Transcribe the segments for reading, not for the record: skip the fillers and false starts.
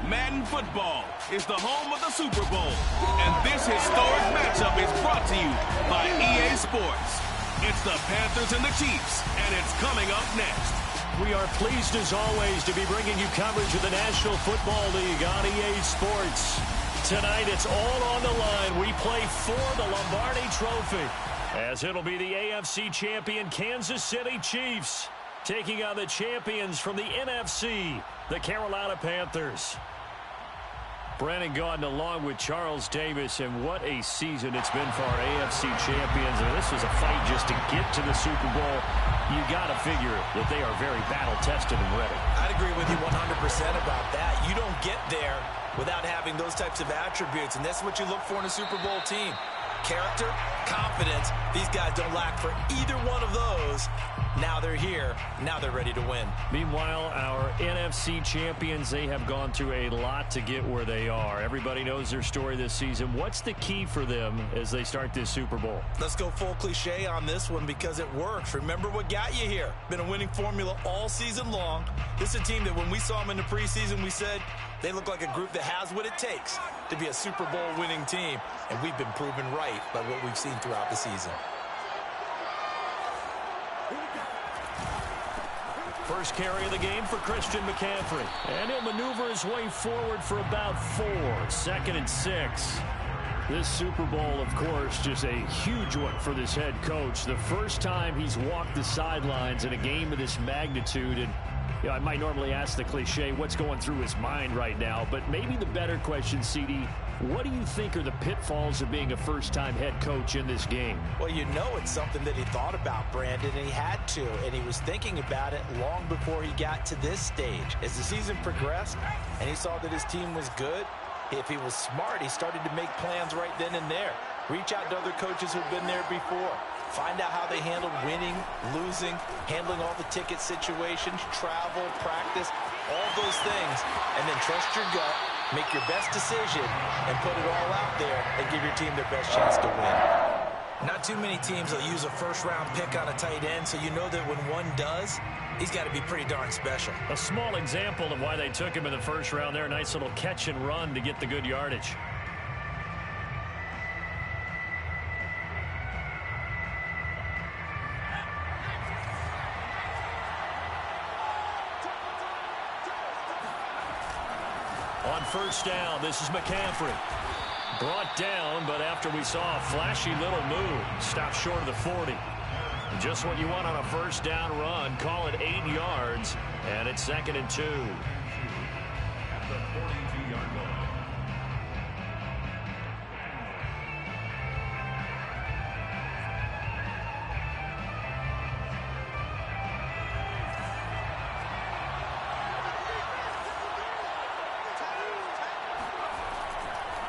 Madden Football is the home of the Super Bowl, and this historic matchup is brought to you by EA Sports. It's the Panthers and the Chiefs, and it's coming up next. We are pleased, as always, to be bringing you coverage of the National Football League on EA Sports. Tonight, it's all on the line. We play for the Lombardi Trophy, as it'll be the AFC champion Kansas City Chiefs taking on the champions from the NFC, the Carolina Panthers. Brandon Gaudin along with Charles Davis, and what a season it's been for our AFC champions. And this was a fight just to get to the Super Bowl. You got to figure that they are very battle-tested and ready. I'd agree with you 100% about that. You don't get there without having those types of attributes, and that's what you look for in a Super Bowl team. Character, confidence. These guys don't lack for either one of those. Now they're here. Now they're ready to win. Meanwhile, our NFC champions, they have gone through a lot to get where they are. Everybody knows their story this season. What's the key for them as they start this Super Bowl? Let's go full cliche on this one because it works. Remember what got you here. Been a winning formula all season long. This is a team that when we saw them in the preseason, we said they look like a group that has what it takes to be a Super Bowl winning team. And we've been proven right by what we've seen throughout the season. First carry of the game for Christian McCaffrey. And he'll maneuver his way forward for about 4. 2nd and 6. This Super Bowl, of course, just a huge one for this head coach. The first time he's walked the sidelines in a game of this magnitude. And you know, I might normally ask the cliche, what's going through his mind right now? But maybe the better question, CD, what do you think are the pitfalls of being a first-time head coach in this game? Well, you know it's something that he thought about, Brandon, and he had to. And he was thinking about it long before he got to this stage. As the season progressed and he saw that his team was good, if he was smart, he started to make plans right then and there. Reach out to other coaches who've been there before. Find out how they handled winning, losing, handling all the ticket situations, travel, practice, all those things. And then trust your gut, make your best decision, and put it all out there and give your team their best chance to win. Not too many teams will use a first-round pick on a tight end, so you know that when one does, he's got to be pretty darn special. A small example of why they took him in the first round there. Nice little catch and run to get the good yardage. On first down, this is McCaffrey. Brought down, but after we saw a flashy little move, stopped short of the 40. Just what you want on a first down run. Call it 8 yards, and it's 2nd and 2. At the 42-yard line.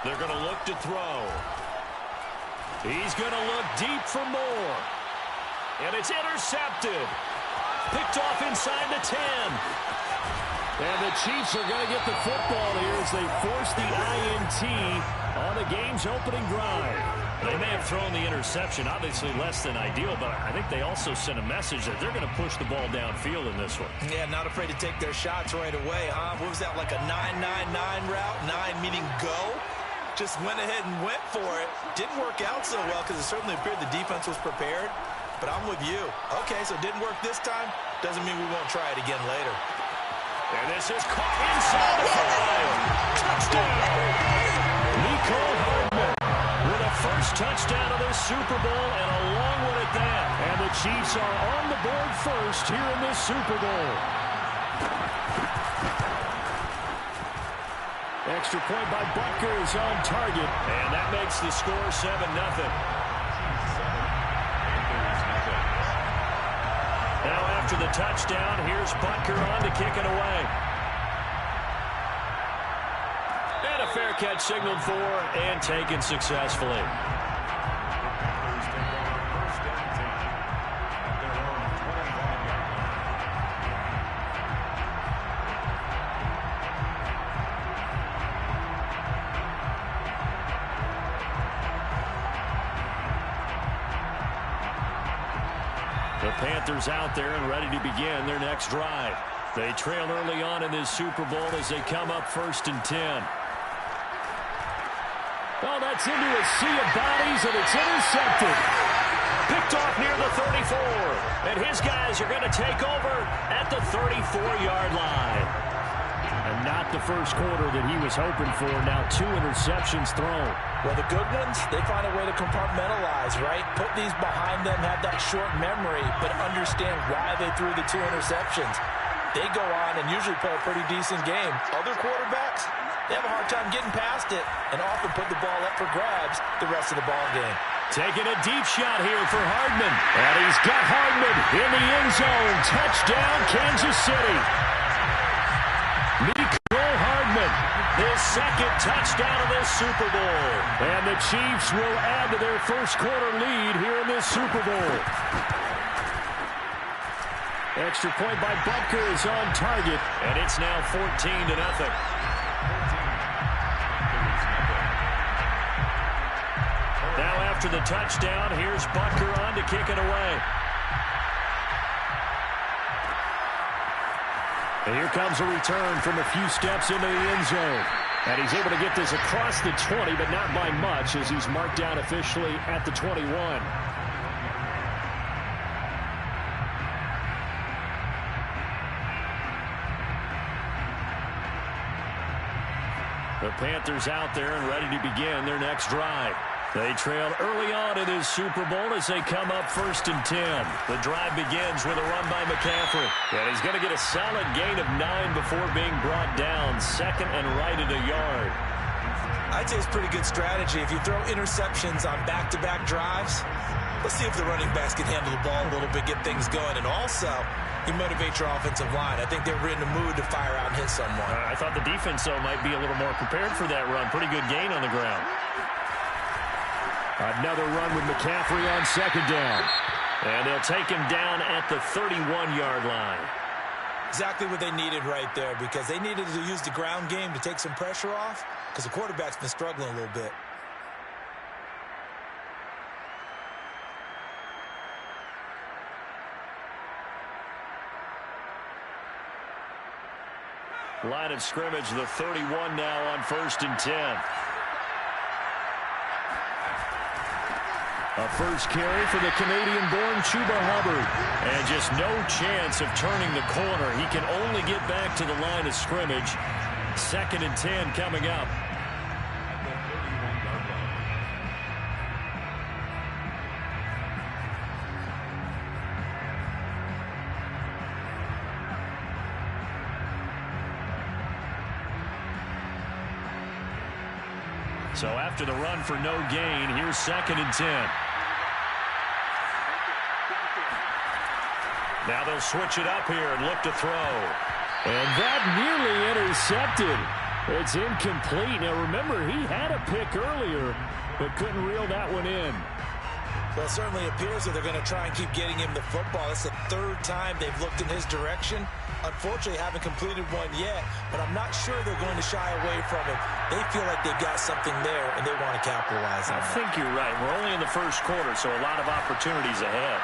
They're going to look to throw. He's going to look deep for more. And it's intercepted. Picked off inside the 10. And the Chiefs are going to get the football here as they force the INT on the game's opening drive. They may have thrown the interception, obviously less than ideal, but I think they also sent a message that they're going to push the ball downfield in this one. Yeah, not afraid to take their shots right away, huh? What was that, like a 9-9-9 route? 9 meaning go? Just went ahead and went for it. Didn't work out so well because it certainly appeared the defense was prepared. But I'm with you. Okay, so it didn't work this time. Doesn't mean we won't try it again later. And this is caught inside the 5. Touchdown! Nico Hardman with a first touchdown of this Super Bowl, and a long one at that. And the Chiefs are on the board first here in this Super Bowl. Extra point by Butker is on target, and that makes the score 7-0. Now after the touchdown, here's Butker on to kick it away. And a fair catch signaled for and taken successfully. The Panthers out there and ready to begin their next drive. They trail early on in this Super Bowl as they come up 1st and 10. Oh, that's into a sea of bodies, and it's intercepted. Picked off near the 34. And his guys are going to take over at the 34-yard line. And not the first quarter that he was hoping for. Now 2 interceptions thrown. Well, the good ones, they find a way to compartmentalize, right? Put these behind them, have that short memory, but understand why they threw the 2 interceptions. They go on and usually play a pretty decent game. Other quarterbacks, they have a hard time getting past it and often put the ball up for grabs the rest of the ball game. Taking a deep shot here for Hardman. And he's got Hardman in the end zone. Touchdown, Kansas City. Nicole Hardman, his 2nd touchdown of this Super Bowl. And the Chiefs will add to their first quarter lead here in this Super Bowl. Extra point by Butker is on target, and it's now 14-0. Now after the touchdown, here's Butker on to kick it away. And here comes a return from a few steps into the end zone. And he's able to get this across the 20, but not by much, as he's marked down officially at the 21. The Panthers out there and ready to begin their next drive. They trail early on in this Super Bowl as they come up 1st and 10. The drive begins with a run by McCaffrey. And he's going to get a solid gain of 9 before being brought down. 2nd and right at a yard. I'd say it's pretty good strategy. If you throw interceptions on back-to-back drives, let's see if the running backs can handle the ball a little bit, get things going. And also, you motivate your offensive line. I think they're in the mood to fire out and hit someone. I thought the defense, though, might be a little more prepared for that run. Pretty good gain on the ground. Another run with McCaffrey on 2nd down. And they'll take him down at the 31-yard line. Exactly what they needed right there, because they needed to use the ground game to take some pressure off, because the quarterback's been struggling a little bit. Line of scrimmage, the 31 now on 1st and 10. A first carry for the Canadian-born Chuba Hubbard. And just no chance of turning the corner. He can only get back to the line of scrimmage. 2nd and 10 coming up. So after the run for no gain, here's 2nd and 10. Now they'll switch it up here and look to throw. And that nearly intercepted. It's incomplete. Now remember, he had a pick earlier, but couldn't reel that one in. Well, it certainly appears that they're going to try and keep getting him the football. It's the 3rd time they've looked in his direction. Unfortunately, haven't completed one yet, but I'm not sure they're going to shy away from it. They feel like they've got something there, and they want to capitalize on it. I think you're right. We're only in the first quarter, so a lot of opportunities ahead.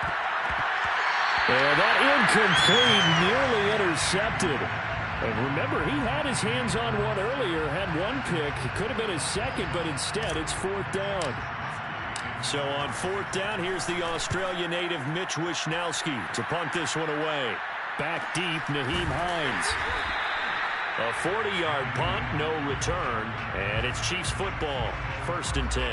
And that incomplete, nearly intercepted. And remember, he had his hands on one earlier, had one pick. It could have been his 2nd, but instead it's 4th down. So on 4th down, here's the Australia native Mitch Wishnowski to punt this one away. Back deep, Naheem Hines. A 40-yard punt, no return, and it's Chiefs football, 1st and 10.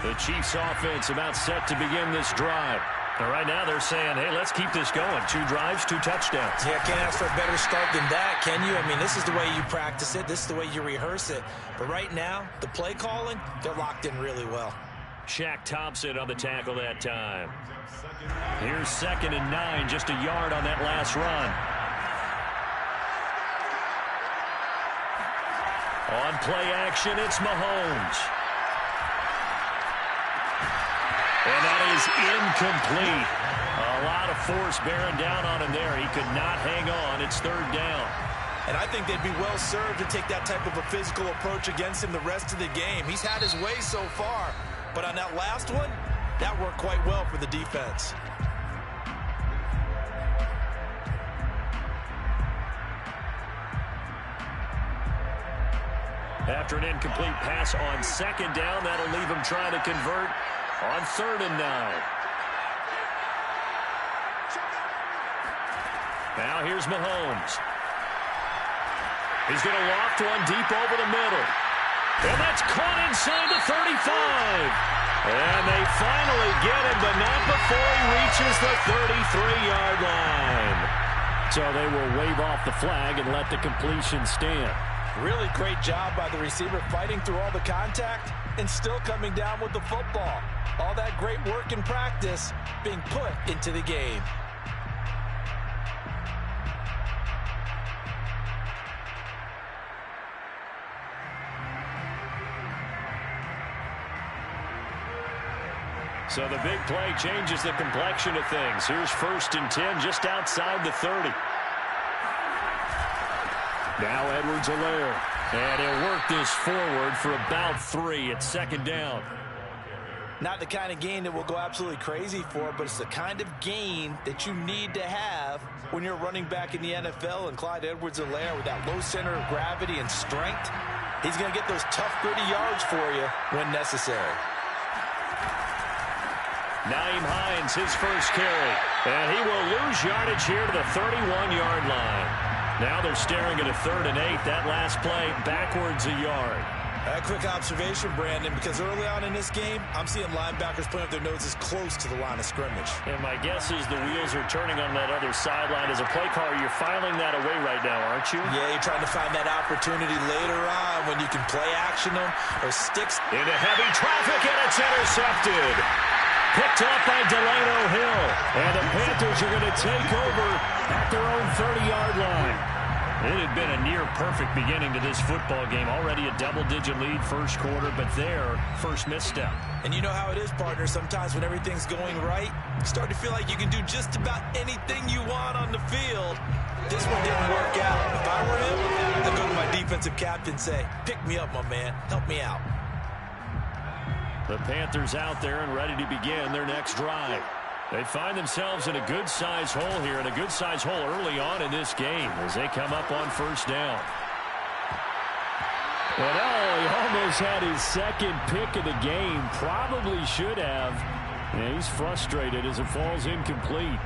The Chiefs offense about set to begin this drive. And right now they're saying, hey, let's keep this going. 2 drives, 2 touchdowns. Yeah, can't ask for a better start than that, can you? I mean, this is the way you practice it. This is the way you rehearse it. But right now, the play calling, they're locked in really well. Shaq Thompson on the tackle that time. Here's 2nd and 9, just a yard on that last run. On play action, it's Mahomes. And that is incomplete. A lot of force bearing down on him there. He could not hang on. It's 3rd down. And I think they'd be well served to take that type of a physical approach against him the rest of the game. He's had his way so far, but on that last one, that worked quite well for the defense. After an incomplete pass on second down, that'll leave him trying to convert on 3rd and 9. Now here's Mahomes. He's going to loft one deep over the middle. And that's caught inside the 35. And they finally get him, but not before he reaches the 33-yard line. So they will wave off the flag and let the completion stand. Really great job by the receiver fighting through all the contact and still coming down with the football. All that great work in practice being put into the game. So the big play changes the complexion of things. Here's 1st and 10 just outside the 30. Now Edwards-Helaire. And he'll work this forward for about 3 at 2nd down. Not the kind of gain that we'll go absolutely crazy for, but it's the kind of gain that you need to have when you're running back in the NFL. And Clyde Edwards-Helaire, with that low center of gravity and strength, he's going to get those tough, gritty yards for you when necessary. Nyheim Hines, his first carry. And he will lose yardage here to the 31-yard line. Now they're staring at a 3rd and 8. That last play backwards a yard. A quick observation, Brandon, because early on in this game, I'm seeing linebackers putting up their noses close to the line of scrimmage. And my guess is the wheels are turning on that other sideline. As a play caller, you're filing that away right now, aren't you? Yeah, you're trying to find that opportunity later on when you can play action them or sticks. Into heavy traffic, and it's intercepted. Picked up by Delano Hill. And the Panthers are going to take over at their own 30-yard line. It had been a near-perfect beginning to this football game. Already a double-digit lead first quarter, but their first misstep. And you know how it is, partner. Sometimes when everything's going right, you start to feel like you can do just about anything you want on the field. This one didn't work out. If I were him, I'd go to my defensive captain and say, pick me up, my man. Help me out. The Panthers out there and ready to begin their next drive. They find themselves in a good-sized hole here, and a good-sized hole early on in this game as they come up on 1st down. And he almost had his 2nd pick of the game. Probably should have. And he's frustrated as it falls incomplete.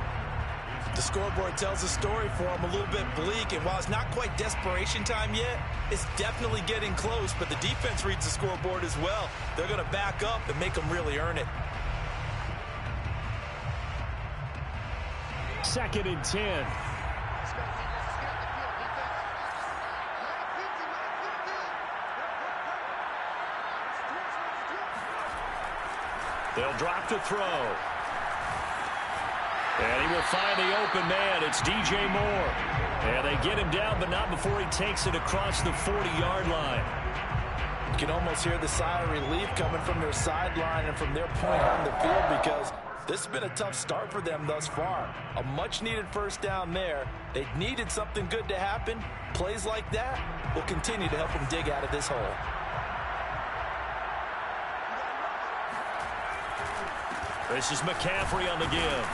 The scoreboard tells a story for him, a little bit bleak, and while it's not quite desperation time yet, it's definitely getting close, but the defense reads the scoreboard as well. They're going to back up and make them really earn it. 2nd and 10. They'll drop to throw. And he will find the open man. It's DJ Moore. And they get him down, but not before he takes it across the 40-yard line. You can almost hear the sigh of relief coming from their sideline and from their point on the field, because this has been a tough start for them thus far. A much-needed 1st down there. They needed something good to happen. Plays like that will continue to help them dig out of this hole. This is McCaffrey on the give.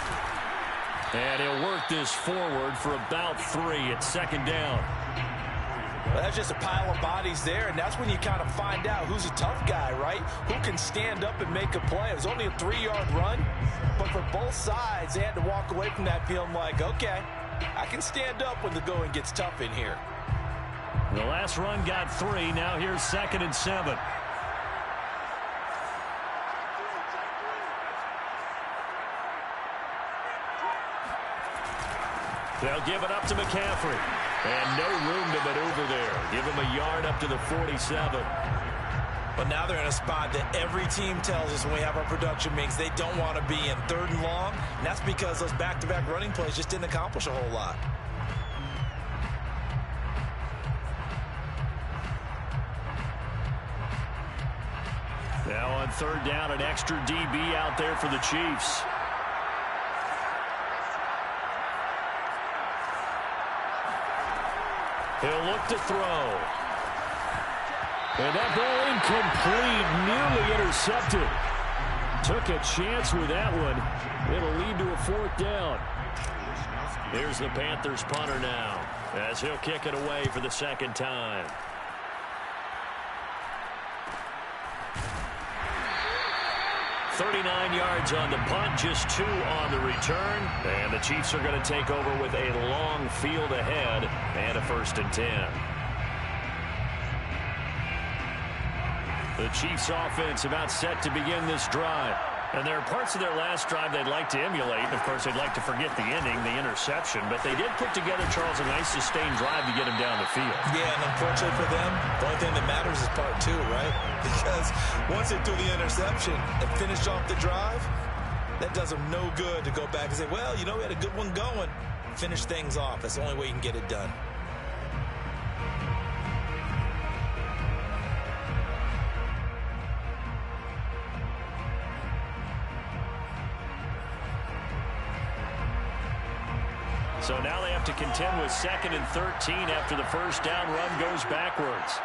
And he'll work this forward for about 3 at 2nd down. Well, that's just a pile of bodies there, and that's when you kind of find out who's a tough guy, right? Who can stand up and make a play. It was only a 3-yard run, but for both sides, they had to walk away from that feeling like, okay, I can stand up when the going gets tough in here. The last run got 3. Now here's 2nd and 7. They'll give it up to McCaffrey. And no room to maneuver there. Give him a yard up to the 47. But now they're in a spot that every team tells us when we have our production meetings they don't want to be in, 3rd and long. And that's because those back-to-back running plays just didn't accomplish a whole lot. Now on 3rd down, an extra DB out there for the Chiefs. He'll look to throw. And that ball incomplete, nearly intercepted. Took a chance with that one. It'll lead to a 4th down. Here's the Panthers punter now, as he'll kick it away for the 2nd time. "39 yards on the punt, just 2 on the return. And the Chiefs are going to take over with a long field ahead and a 1st and 10. The Chiefs offense about set to begin this drive. And there are parts of their last drive they'd like to emulate. And, of course, they'd like to forget the ending, the interception. But they did put together, Charles, a nice sustained drive to get him down the field. Yeah, and unfortunately for them, the only thing that matters is part 2, right? Because once they threw the interception and finished off the drive, that does them no good to go back and say, well, you know, we had a good one going. Finish things off. That's the only way you can get it done. So now they have to contend with 2nd and 13 after the 1st down run goes backwards.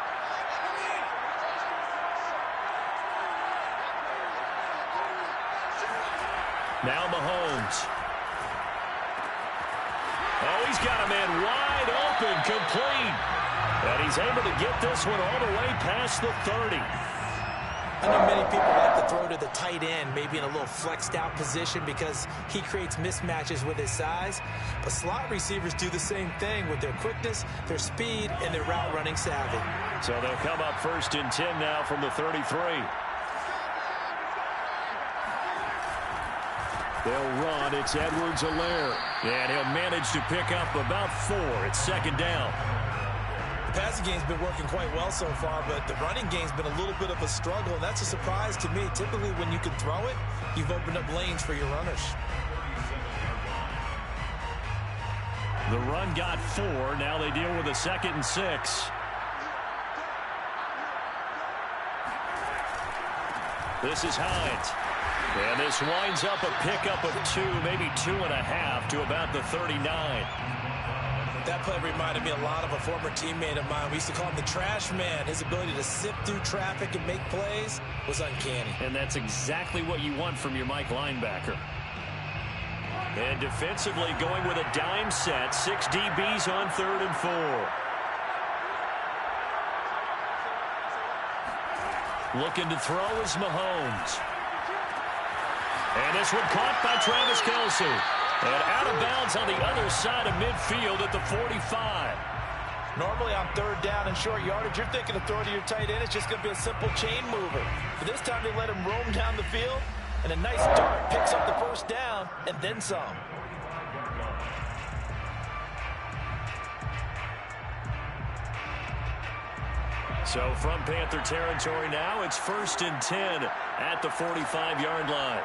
Now Mahomes. Oh, he's got a man wide open, complete. And he's able to get this one all the way past the 30. I know many people like to throw to the tight end, maybe in a little flexed out position because he creates mismatches with his size. But slot receivers do the same thing with their quickness, their speed, and their route running savvy. So they'll come up 1st and 10 now from the 33. They'll run. It's Edwards-Helaire. And he'll manage to pick up about 4. It's 2nd down. The passing game's been working quite well so far, but the running game's been a little bit of a struggle, and that's a surprise to me. Typically, when you can throw it, you've opened up lanes for your runners. The run got 4. Now they deal with a 2nd and 6. This is Hines. And this winds up a pickup of 2, maybe 2.5 to about the 39. That play reminded me a lot of a former teammate of mine. We used to call him the trash man. His ability to sift through traffic and make plays was uncanny. And that's exactly what you want from your Mike linebacker. And defensively going with a dime set. 6 DBs on 3rd and 4. Looking to throw is Mahomes. And this one caught by Travis Kelce. And out of bounds on the other side of midfield at the 45. Normally on 3rd down and short yardage, you're thinking of throwing to your tight end. It's just going to be a simple chain mover. But this time they let him roam down the field. And a nice dart picks up the 1st down and then some. So from Panther territory now, it's 1st and 10 at the 45-yard line.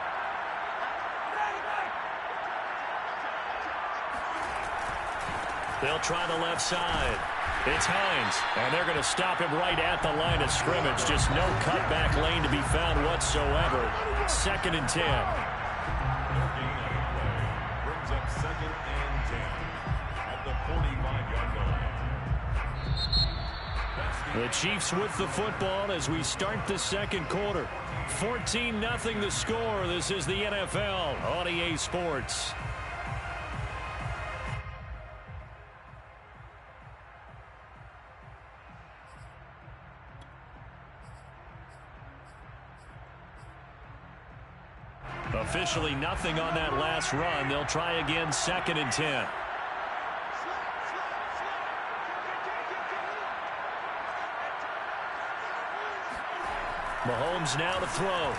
They'll try the left side. It's Hines, and they're going to stop him right at the line of scrimmage. Just no cutback lane to be found whatsoever. 2nd and 10. Brings up 2nd and 10 at the 45-yard line. The Chiefs with the football as we start the 2nd quarter. 14-0 the score. This is the NFL on EA Sports. Officially nothing on that last run. They'll try again 2nd and 10. Mahomes now to throw.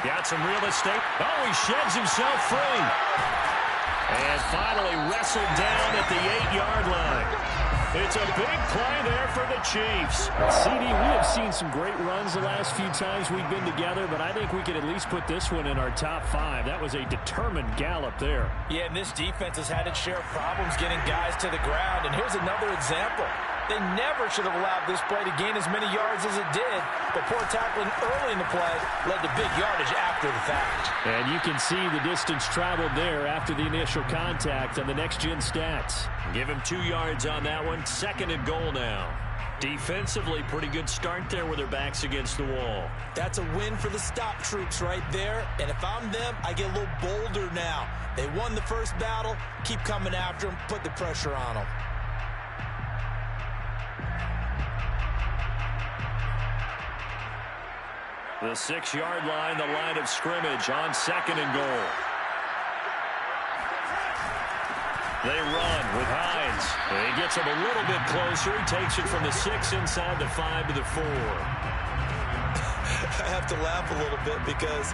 Got some real estate. Oh, he sheds himself free. And finally wrestled down at the 8-yard line. It's a big play there for the Chiefs. CD, we have seen some great runs the last few times we've been together, but I think we could at least put this one in our top 5. That was a determined gallop there. Yeah, and this defense has had its share of problems getting guys to the ground. And here's another example. They never should have allowed this play to gain as many yards as it did, but poor tackling early in the play led to big yardage after the fact. And you can see the distance traveled there after the initial contact on the next-gen stats. Give him 2 yards on that one. 2nd and goal now. Defensively, pretty good start there with their backs against the wall. That's a win for the stop troops right there, and if I'm them, I get a little bolder now. They won the first battle, keep coming after them, put the pressure on them. The 6-yard line, the line of scrimmage on 2nd and goal. They run with Hines. He gets him a little bit closer. He takes it from the 6 inside the 5 to the 4. I have to laugh a little bit because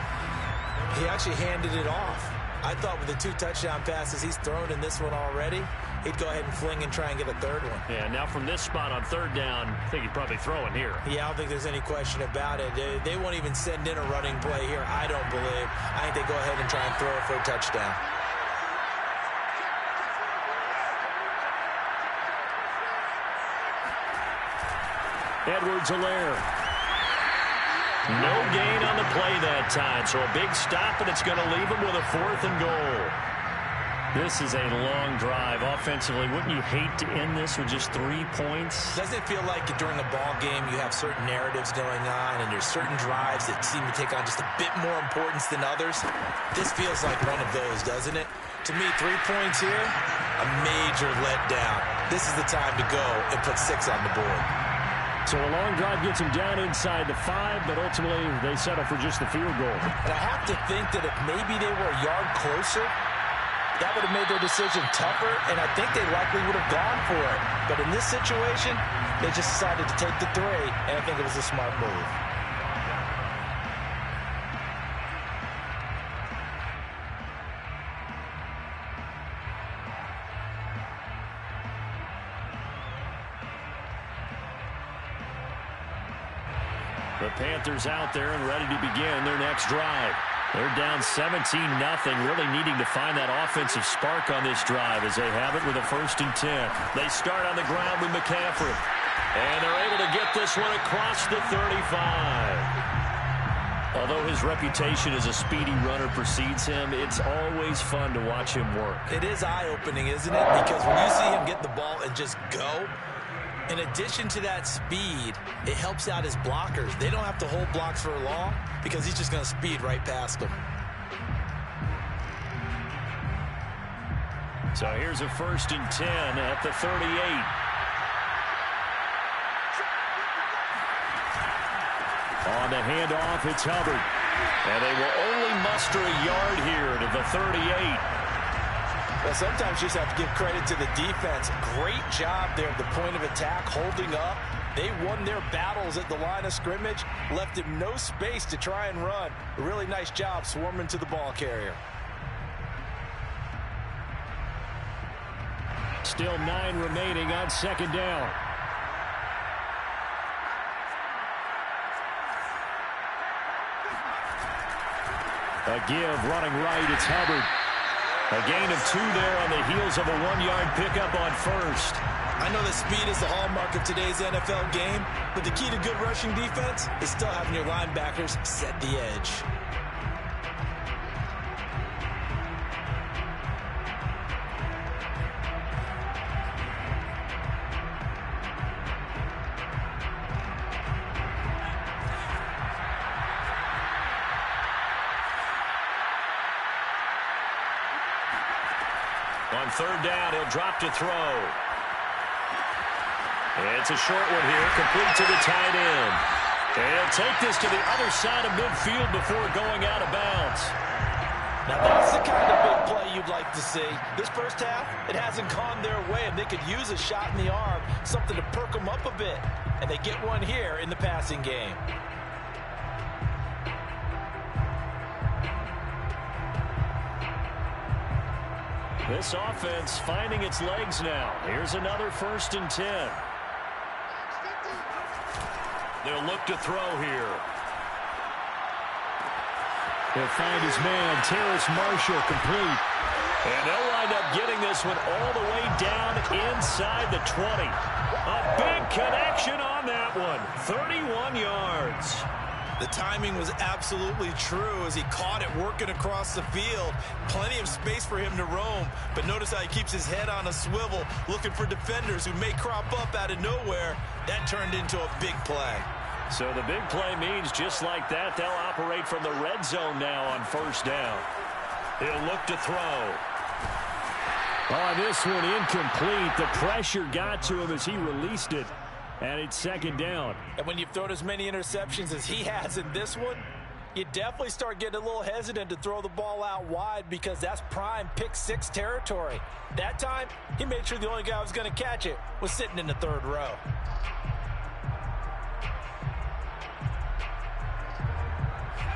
he actually handed it off. I thought with the 2 touchdown passes he's thrown in this one already, he'd go ahead and fling and try and get a 3rd one. Yeah, now from this spot on 3rd down, I think he'd probably throw it here. Yeah, I don't think there's any question about it. They won't even send in a running play here, I don't believe. I think they go ahead and try and throw it for a touchdown. Edwards-Helaire. No gain on the play that time, so a big stop, and it's going to leave him with a 4th and goal. This is a long drive offensively. Wouldn't you hate to end this with just 3 points? Doesn't it feel like during a ball game you have certain narratives going on and there's certain drives that seem to take on just a bit more importance than others? This feels like one of those, doesn't it? To me, 3 points here, a major letdown. This is the time to go and put 6 on the board. So a long drive gets him down inside the 5, but ultimately they settle for just the field goal. And I have to think that if maybe they were a yard closer, that would have made their decision tougher, and I think they likely would have gone for it. But in this situation, they just decided to take the 3, and I think it was a smart move. The Panthers out there and ready to begin their next drive. They're down 17-0, really needing to find that offensive spark on this drive as they have it with a 1st and 10. They start on the ground with McCaffrey. And they're able to get this one across the 35. Although his reputation as a speedy runner precedes him, it's always fun to watch him work. It is eye-opening, isn't it? Because when you see him get the ball and just go, in addition to that speed, it helps out his blockers. They don't have to hold blocks for long because he's just going to speed right past them. So here's a 1st and 10 at the 38. On the handoff, it's Hubbard. And they will only muster a yard here to the 38. Well, sometimes you just have to give credit to the defense. Great job there at the point of attack, holding up. They won their battles at the line of scrimmage, left him no space to try and run. A really nice job swarming to the ball carrier. Still 9 remaining on 2nd down. A give running right, it's Hubbard. A gain of 2 there on the heels of a 1-yard pickup on 1st. I know that speed is the hallmark of today's NFL game, but the key to good rushing defense is still having your linebackers set the edge. On 3rd down, he'll drop to throw. It's a short one here, complete to the tight end. And he'll take this to the other side of midfield before going out of bounds. Now that's the kind of big play you'd like to see. This first half, it hasn't gone their way, and they could use a shot in the arm, something to perk them up a bit. And they get one here in the passing game. This offense finding its legs now. Here's another 1st and 10. They'll look to throw here. He'll find his man, Terrace Marshall, complete. And they'll wind up getting this one all the way down inside the 20. A big connection on that one. 31 yards. The timing was absolutely true as he caught it working across the field. Plenty of space for him to roam, but notice how he keeps his head on a swivel looking for defenders who may crop up out of nowhere. That turned into a big play. So the big play means just like that, they'll operate from the red zone now on first down. He'll look to throw. On this one, incomplete. The pressure got to him as he released it. And it's second down. And when you've thrown as many interceptions as he has in this one, you definitely start getting a little hesitant to throw the ball out wide because that's prime pick six territory. That time, he made sure the only guy who was going to catch it was sitting in the third row.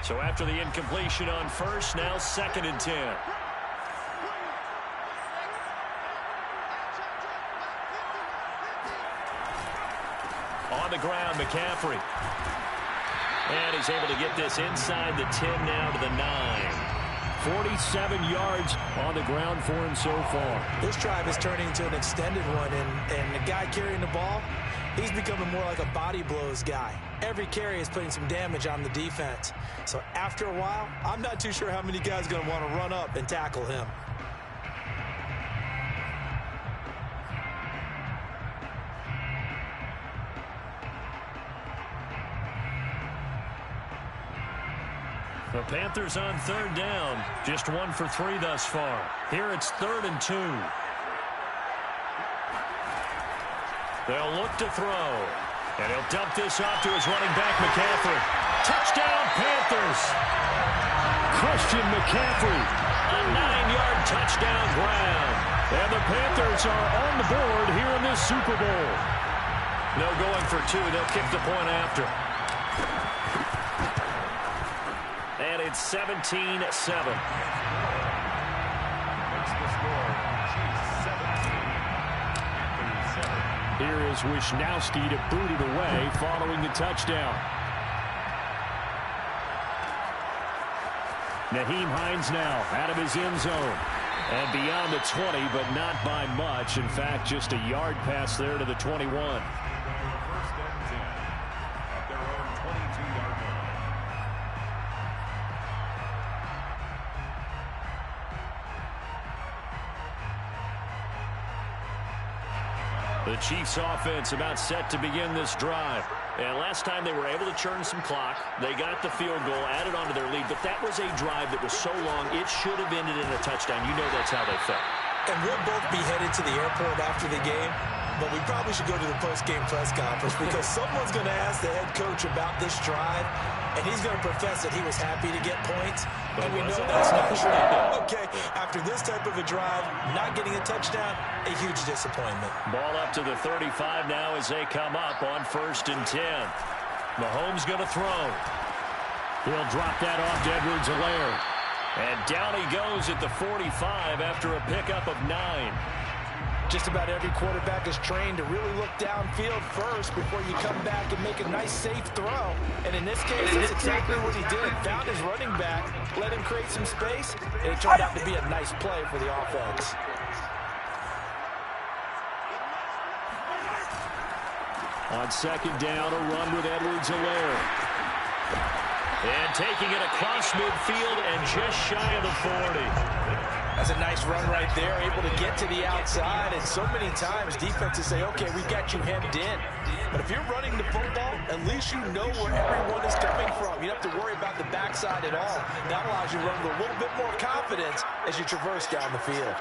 So after the incompletion on first, now second and 10. On the ground, McCaffrey. And he's able to get this inside the 10 now to the 9. 47 yards on the ground for him so far. This drive is turning into an extended one, and the guy carrying the ball, he's becoming more like a body blows guy. Every carry is putting some damage on the defense. So after a while, I'm not too sure how many guys are going to want to run up and tackle him. The Panthers on third down. Just 1 for 3 thus far. Here it's 3rd and 2. They'll look to throw. And he'll dump this off to his running back, McCaffrey. Touchdown, Panthers! Christian McCaffrey. A 9-yard touchdown grab. And the Panthers are on the board here in this Super Bowl. No going for 2. They'll kick the point after. And it's 17-7. Here is Wisnowski to boot it away following the touchdown. Nyheim Hines now out of his end zone. And beyond the 20, but not by much. In fact, just a yard pass there to the 21. The Chiefs offense about set to begin this drive. And last time they were able to churn some clock. They got the field goal, added on to their lead. But that was a drive that was so long, it should have ended in a touchdown. You know that's how they felt. And we'll both be headed to the airport after the game. But we probably should go to the post-game press conference because someone's going to ask the head coach about this drive, and he's going to profess that he was happy to get points. And we know that's not true. Okay, after this type of a drive, not getting a touchdown, a huge disappointment. Ball up to the 35 now as they come up on 1st and 10. Mahomes going to throw. He'll drop that off to Edwards-Helaire. And down he goes at the 45 after a pickup of 9. Just about every quarterback is trained to really look downfield first before you come back and make a nice, safe throw. And in this case, that's exactly what he did. Found his running back, let him create some space, and it turned out to be a nice play for the offense. On 2nd down, a run with Edwards-Helaire. And taking it across midfield and just shy of the 40. That's a nice run right there, able to get to the outside. And so many times defenses say, okay, we got you hemmed in. But if you're running the football, at least you know where everyone is coming from. You don't have to worry about the backside at all. That allows you to run with a little bit more confidence as you traverse down the field.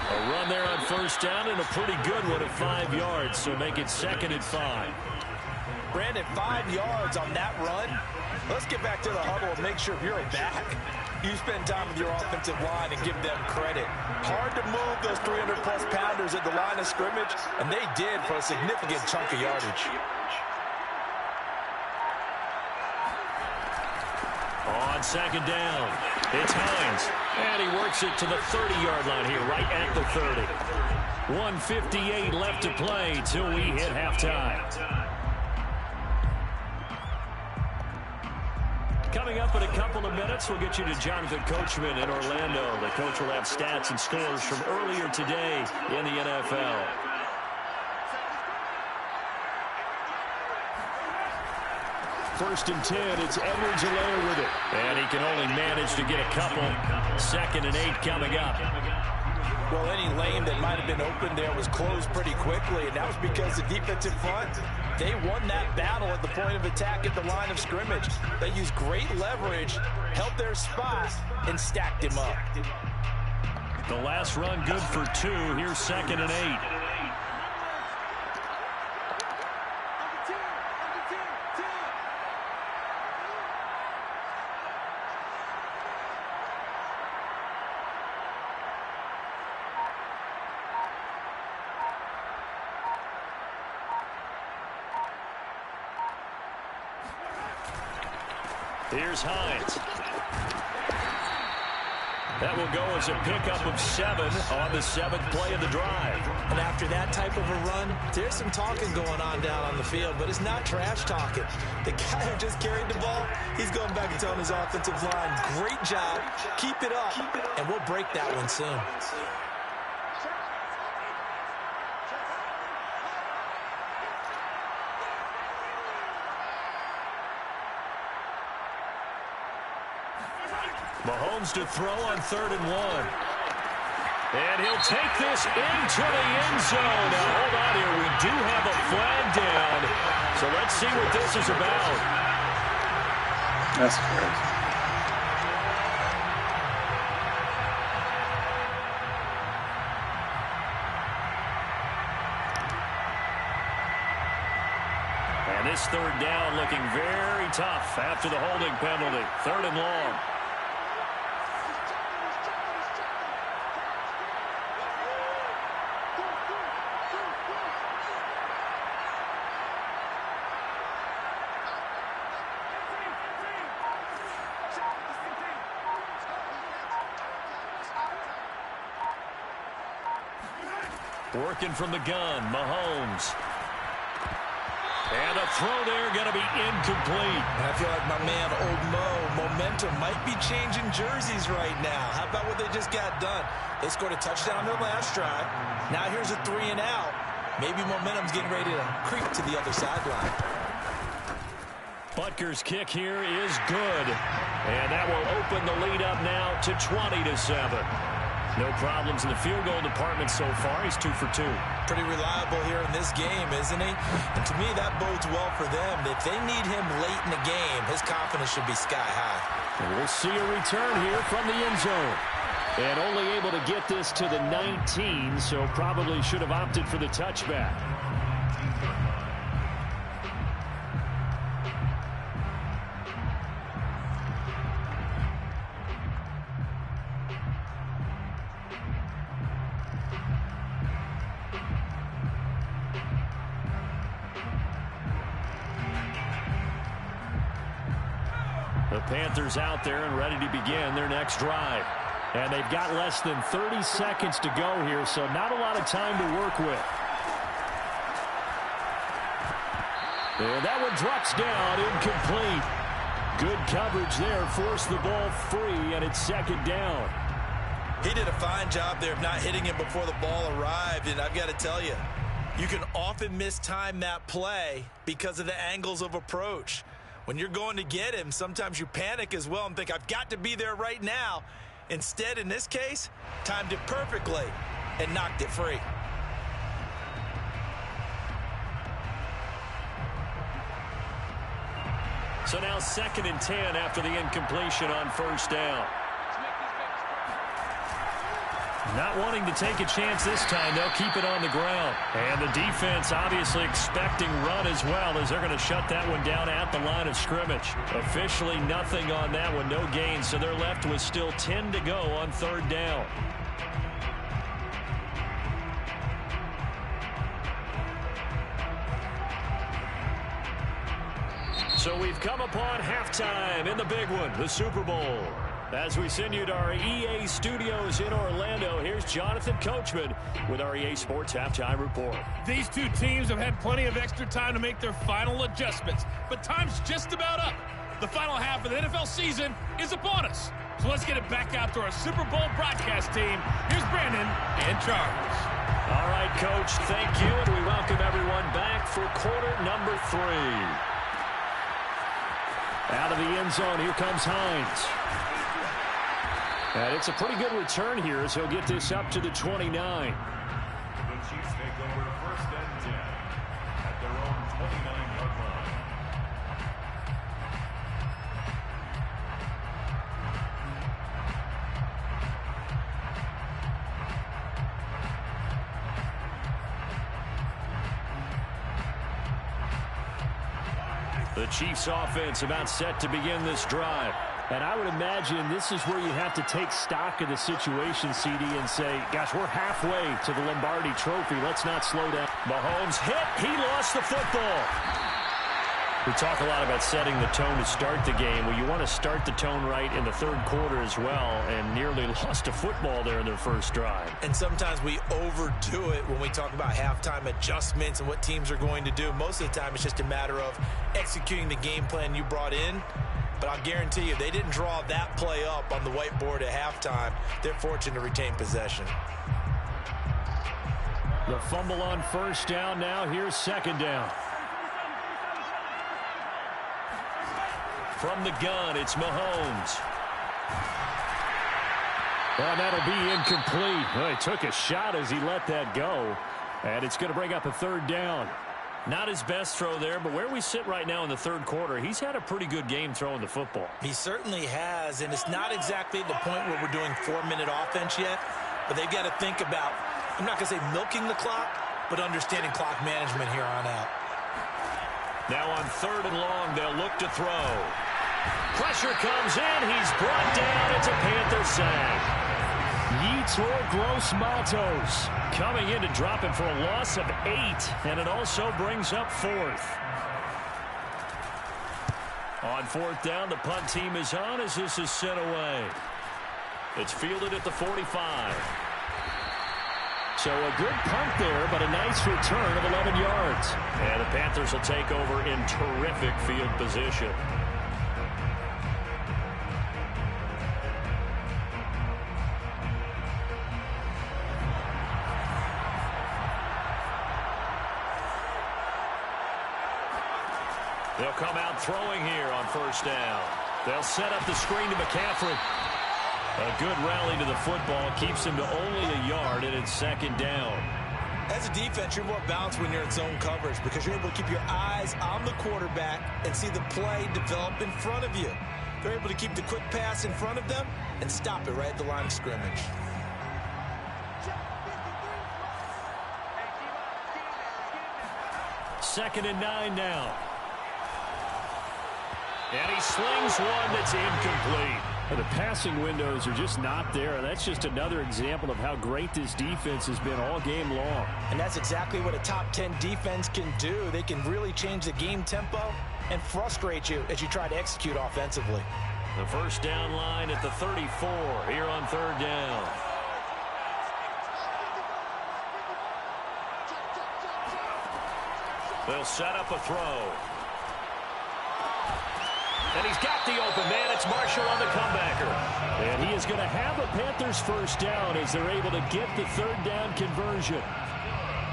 A run there on 1st down and a pretty good one at 5 yards. So make it 2nd and 5. Brandon, 5 yards on that run. Let's get back to the huddle and make sure if you're a back, you spend time with your offensive line and give them credit. Hard to move those 300-plus pounders at the line of scrimmage, and they did for a significant chunk of yardage. On 2nd down, it's Hines, and he works it to the 30-yard line here, right at the 30. 1:58 left to play till we hit halftime. Coming up in a couple of minutes, we'll get you to Jonathan Coachman in Orlando. The coach will have stats and scores from earlier today in the NFL. First and 10, it's Edwards-Helaire with it. And he can only manage to get a couple. 2nd and 8 coming up. Well, any lane that might have been open there was closed pretty quickly, and that was because the defensive front, they won that battle at the point of attack at the line of scrimmage. They used great leverage, held their spot, and stacked him up. The last run good for 2. Here's 2nd and 8. Here's Hines. That will go as a pickup of 7 on the 7th play of the drive. And after that type of a run, there's some talking going on down on the field, but it's not trash talking. The guy who just carried the ball, he's going back and telling his offensive line, great job, keep it up, and we'll break that one soon. Mahomes to throw on 3rd and 1. And he'll take this into the end zone. Now, hold on here. We do have a flag down. So let's see what this is about. That's crazy. And this 3rd down looking very tough after the holding penalty. 3rd and long. Working from the gun, Mahomes. And a throw there going to be incomplete. And I feel like my man, Old Mo, momentum might be changing jerseys right now. How about what they just got done? They scored a touchdown on their last drive. Now here's a 3 and out. Maybe momentum's getting ready to creep to the other sideline. Butker's kick here is good. And that will open the lead up now to 20-7. No problems in the field goal department so far. He's 2 for 2. Pretty reliable here in this game, isn't he? And to me, that bodes well for them. If they need him late in the game, his confidence should be sky high. And we'll see a return here from the end zone. And only able to get this to the 19, so probably should have opted for the touchback. The Panthers out there and ready to begin their next drive. And they've got less than 30 seconds to go here, so not a lot of time to work with. And that one drops down, incomplete. Good coverage there, forced the ball free, and it's 2nd down. He did a fine job there of not hitting him before the ball arrived, and I've got to tell you, you can often mistime that play because of the angles of approach. When you're going to get him, sometimes you panic as well and think, I've got to be there right now. Instead, in this case, timed it perfectly and knocked it free. So now 2nd and 10 after the incompletion on 1st down. Not wanting to take a chance this time, they'll keep it on the ground. And the defense obviously expecting run as well, as they're going to shut that one down at the line of scrimmage. Officially nothing on that one, no gain, so they're left with still 10 to go on 3rd down. So we've come upon halftime in the big one, the Super Bowl. As we send you to our EA studios in Orlando, here's Jonathan Coachman with our EA Sports Halftime Report. These two teams have had plenty of extra time to make their final adjustments, but time's just about up. The final half of the NFL season is upon us. So let's get it back out to our Super Bowl broadcast team. Here's Brandon and Charles. All right, Coach, thank you. And we welcome everyone back for quarter number 3. Out of the end zone, here comes Hines. And it's a pretty good return here as he'll get this up to the 29. The Chiefs take over 1st and 10 at their own 29-yard line. The Chiefs offense about set to begin this drive. And I would imagine this is where you have to take stock of the situation, CD, and say, gosh, we're halfway to the Lombardi Trophy. Let's not slow down. Mahomes hit. He lost the football. We talk a lot about setting the tone to start the game. Well, you want to start the tone right in the third quarter as well, and nearly lost a football there in their first drive. And sometimes we overdo it when we talk about halftime adjustments and what teams are going to do. Most of the time, it's just a matter of executing the game plan you brought in. But I'll guarantee you, if they didn't draw that play up on the whiteboard at halftime, they're fortunate to retain possession. The fumble on first down now. Here's second down. From the gun, it's Mahomes. And that'll be incomplete. Well, he took a shot as he let that go. And it's going to bring up a third down. Not his best throw there, but where we sit right now in the third quarter, he's had a pretty good game throwing the football. He certainly has, and it's not exactly the point where we're doing 4-minute offense yet, but they've got to think about, I'm not going to say milking the clock, but understanding clock management here on out. Now on 3rd and long, they'll look to throw. Pressure comes in. He's brought down. It's a Panther sack. Yetur Gross-Matos coming in to drop it for a loss of 8, and it also brings up 4th. On 4th down, the punt team is on as this is sent away. It's fielded at the 45. So a good punt there, but a nice return of 11 yards. And the Panthers will take over in terrific field position. They'll come out throwing here on first down. They'll set up the screen to McCaffrey. A good rally to the football keeps him to only a yard, and it's second down. As a defense, you're more balanced when you're in zone coverage because you're able to keep your eyes on the quarterback and see the play develop in front of you. They're able to keep the quick pass in front of them and stop it right at the line of scrimmage. Second and 9 now. And he slings one that's incomplete. The passing windows are just not there. That's just another example of how great this defense has been all game long. And that's exactly what a top 10 defense can do. They can really change the game tempo and frustrate you as you try to execute offensively. The first down line at the 34 here on 3rd down. They'll set up a throw. And he's got the open man. It's Marshall on the comebacker. And he is going to have a Panthers first down as they're able to get the 3rd down conversion.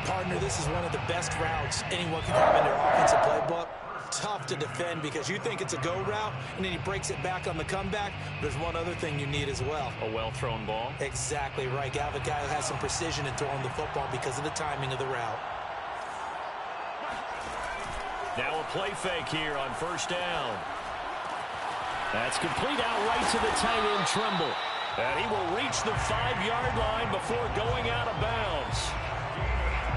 Partner, this is one of the best routes anyone can have in their offensive playbook. Tough to defend because you think it's a go route, and then he breaks it back on the comeback. There's one other thing you need as well. A well-thrown ball. Exactly right. You have a guy who has some precision in throwing the football because of the timing of the route. Now a play fake here on first down. That's complete out right to the tight end, Tremble. And he will reach the 5-yard line before going out of bounds.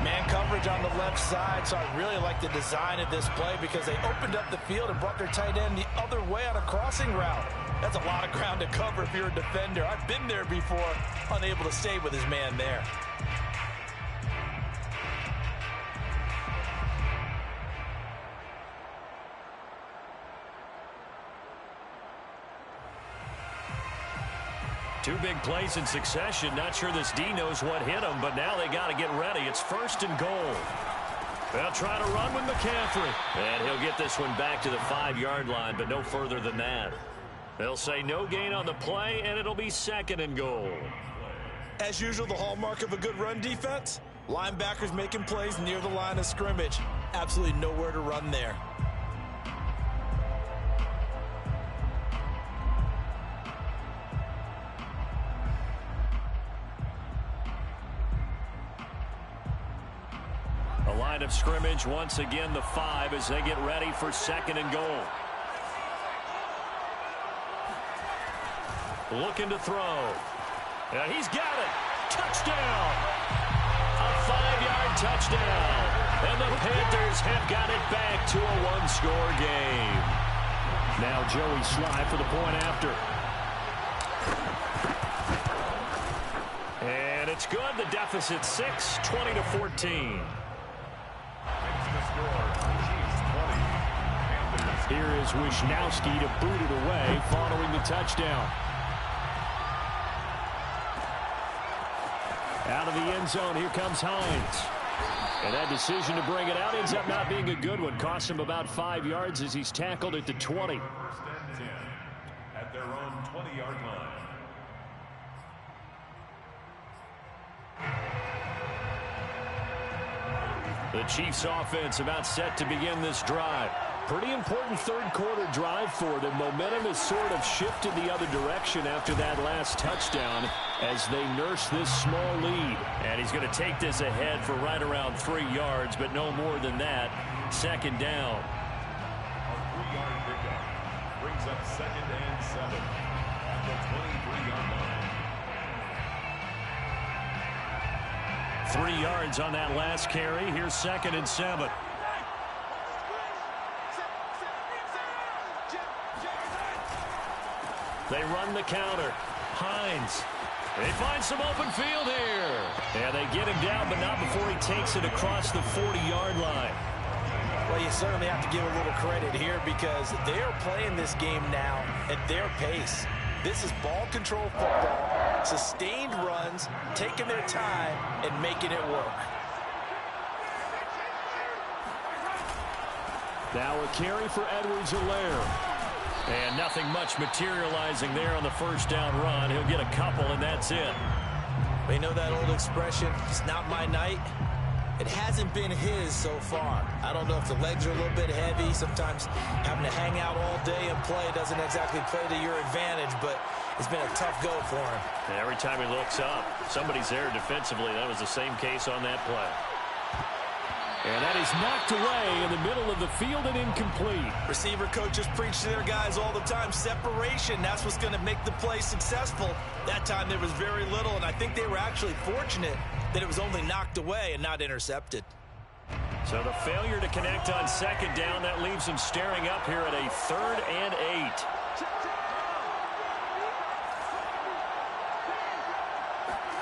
Man coverage on the left side, so I really like the design of this play because they opened up the field and brought their tight end the other way on a crossing route. That's a lot of ground to cover if you're a defender. I've been there before, unable to stay with his man there. Two big plays in succession. Not sure this D knows what hit him, but now they got to get ready. It's 1st and goal. They'll try to run with McCaffrey. And he'll get this one back to the 5-yard line, but no further than that. They'll say no gain on the play, and it'll be 2nd and goal. As usual, the hallmark of a good run defense, linebackers making plays near the line of scrimmage. Absolutely nowhere to run there. The line of scrimmage, once again, the 5 as they get ready for 2nd and goal. Looking to throw. And he's got it. Touchdown. A 5-yard touchdown. And the Panthers have got it back to a 1-score game. Now Joey Sly for the point after. And it's good. The deficit 6, 20-14. Here is Wisnowski to boot it away following the touchdown. Out of the end zone, here comes Hines. And that decision to bring it out ends up not being a good one. Costs him about 5 yards as he's tackled at the 20. 1st and 10 at their own 20-yard line. The Chiefs offense about set to begin this drive. Pretty important 3rd quarter drive for them. Momentum has sort of shifted the other direction after that last touchdown as they nurse this small lead. And he's going to take this ahead for right around 3 yards, but no more than that. 2nd down. A 3-yard pickup brings up 2nd and 7 at the 23-yard line. 3 yards on that last carry. Here's 2nd and 7. They run the counter. Hines. They find some open field here. Yeah, they get him down, but not before he takes it across the 40-yard line. Well, you certainly have to give a little credit here because they are playing this game now at their pace. This is ball control football, sustained runs, taking their time, and making it work. Now a carry for Edwards-Helaire. And nothing much materializing there on the 1st down run. He'll get a couple, and that's it. You know that old expression, it's not my night? It hasn't been his so far. I don't know if the legs are a little bit heavy. Sometimes having to hang out all day and play doesn't exactly play to your advantage, but it's been a tough go for him. And every time he looks up, somebody's there defensively. That was the same case on that play. And that is knocked away in the middle of the field and incomplete. Receiver coaches preach to their guys all the time. Separation, that's what's going to make the play successful. That time there was very little, and I think they were actually fortunate that it was only knocked away and not intercepted. So the failure to connect on 2nd down, that leaves them staring up here at a 3rd and 8.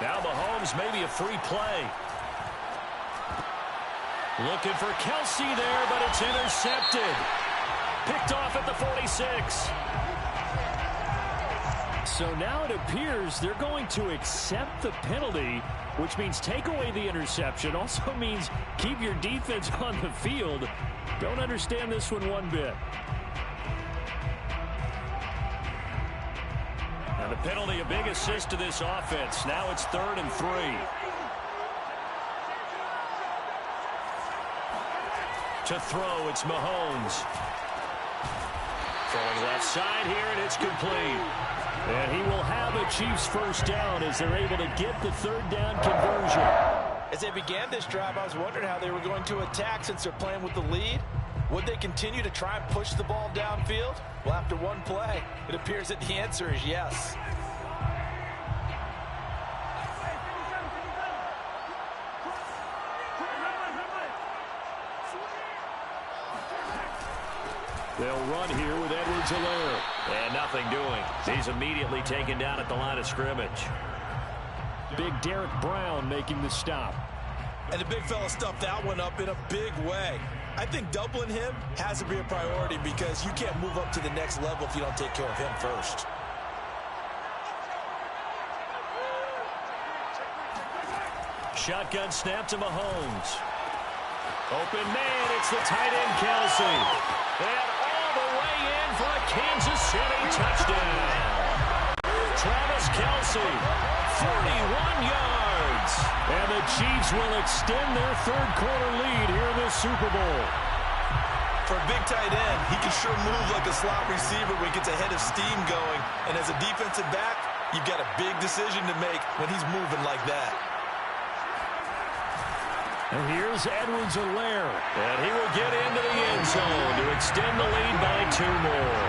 Now Mahomes, maybe a free play. Looking for Kelsey there, but it's intercepted. Picked off at the 46. So now it appears they're going to accept the penalty, which means take away the interception. Also means keep your defense on the field. Don't understand this one one bit. And the penalty, a big assist to this offense. Now it's 3rd and 3. To throw, it's Mahomes. Throwing left side here, and it's complete. And he will have a Chiefs 1st down as they're able to get the 3rd down conversion. As they began this drive, I was wondering how they were going to attack since they're playing with the lead. Would they continue to try and push the ball downfield? Well, after one play, it appears that the answer is yes. They'll run here with Edwards-Helaire. And nothing doing. He's immediately taken down at the line of scrimmage. Big Derek Brown making the stop. And the big fella stuffed that one up in a big way. I think doubling him has to be a priority because you can't move up to the next level if you don't take care of him first. Shotgun snap to Mahomes. Open man, it's the tight end, Kelsey. And all the way in for a Kansas City touchdown. Travis Kelsey, 41 yards. And the Chiefs will extend their third-quarter lead here in the Super Bowl. For a big tight end, he can sure move like a slot receiver when he gets a head of steam going. And as a defensive back, you've got a big decision to make when he's moving like that. And here's Edwards-Helaire. And he will get into the end zone to extend the lead by 2 more.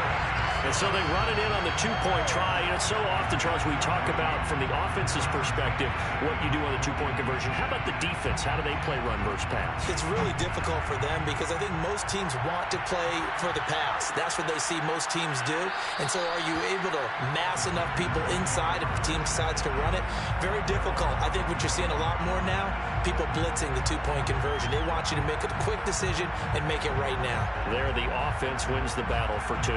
And so they run it in on the two-point try. And it's so often, Charles, we talk about from the offense's perspective what you do on the two-point conversion. How about the defense? How do they play run versus pass? It's really difficult for them because I think most teams want to play for the pass. That's what they see most teams do. And so are you able to mass enough people inside if the team decides to run it? Very difficult. I think what you're seeing a lot more now, people blitzing the two-point conversion. They want you to make a quick decision and make it right now. There, the offense wins the battle for 2.